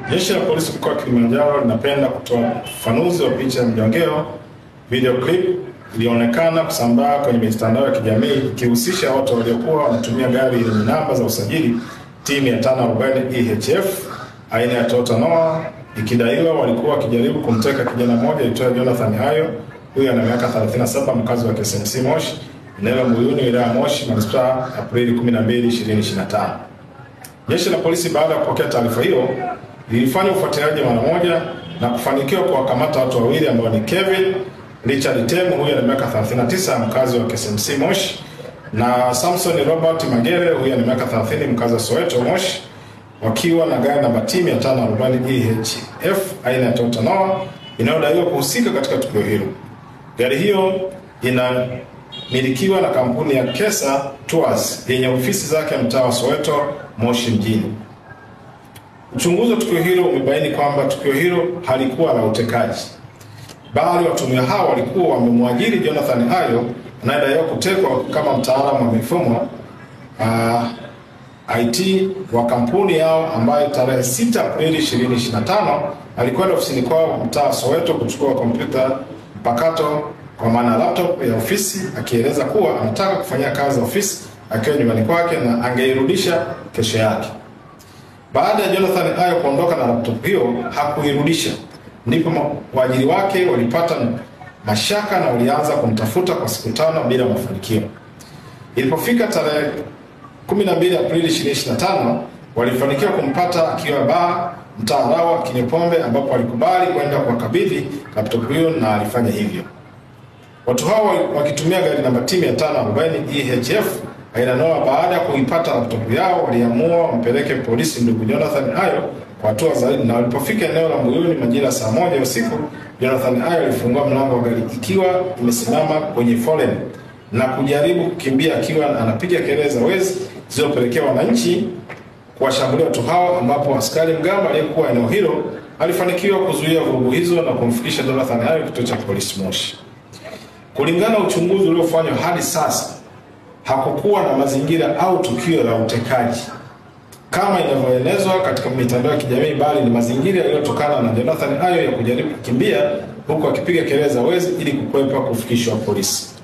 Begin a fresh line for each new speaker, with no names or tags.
Jeshi la Polisi mkoa wa Kilimanjaro linapenda kutoa ufafanuzi wa picha ya mjongeo video clip ilionekana kusambaa kwenye mitandao ya kijamii ikihusisha watu waliokuwa wanatumia gari lenye namba za usajili T540 EHF aina ya Toyota Noah, ikidaiwa walikuwa wakijaribu kumteka kijana mmoja aitwaye Jonathan Hayo. Huyu ana miaka 37, mkazi wa KSMC Moshi, eneo la Mbuyuni, wilaya ya Moshi, manispaa, Aprili 12, 2025. Jeshi la Polisi baada ya kupokea taarifa hiyo lilifanya ufuatiliaji mara moja na kufanikiwa kuwakamata watu wawili ambao ni Kevin Richard Temu, huyu ana miaka 39, mkazi wa KSMC Moshi, na Samson Robert Magere, huyu ana miaka 30, mkazi wa Soweto Moshi, wakiwa na gari namba T540 EHF aina ya Toyota Noah inayodaiwa kuhusika katika tukio hilo. Gari hiyo inamilikiwa na kampuni ya Kesa Tours yenye ofisi zake mtaa wa Soweto Moshi mjini. Uchunguzi wa tukio hilo umebaini kwamba tukio hilo halikuwa la utekaji, bali watuhumiwa hao walikuwa wamemwajiri Jonathan Hayo anayedaiwa kutekwa kama mtaalamu wa mifumo IT wa kampuni yao, ambayo tarehe 6 Aprili 2025 alikwenda ofisini kwao mtaa Soweto kuchukua kompyuta mpakato kwa maana laptop ya ofisi, akieleza kuwa anataka kufanya kazi ofisi akiwa nyumbani kwake na angeirudisha kesho yake. Baada ya Jonathan Hayo kuondoka na laptop hiyo hakuirudisha, ndipo waajiri wake walipata mashaka na walianza kumtafuta kwa siku 5 bila mafanikio. Ilipofika tarehe 12 Aprili 2025 walifanikiwa kumpata akiwa baa mtaa Rawa akinywa pombe, ambapo walikubali kwenda kuwakabidhi laptop hiyo na alifanya hivyo. Watu hao wakitumia gari namba T540 EHF aina Noah, baada ya kuipata laptop yao waliamua wampeleke polisi ndugu Jonathan Hayo kwa hatua zaidi, na walipofika eneo la Mbuyuni majira saa 1 usiku, Jonathan Hayo alifungua mlango wa gari ikiwa imesimama kwenye foleni na kujaribu kukimbia akiwa anapiga kelele za wezi zilizopelekea wananchi kuwashambulia watu hao, ambapo askari mgamba aliyekuwa eneo hilo alifanikiwa kuzuia vurugu hizo na kumfikisha Jonathan Hayo kituo cha polisi Moshi. Kulingana na uchunguzi uliofanywa hadi sasa, hakukuwa na mazingira au tukio la utekaji kama inavyoelezwa katika mitandao ya kijamii, bali ni mazingira yaliyotokana na Jonathan Hayo ya kujaribu kukimbia huku akipiga kelele za wezi ili kukwepa kufikishwa polisi.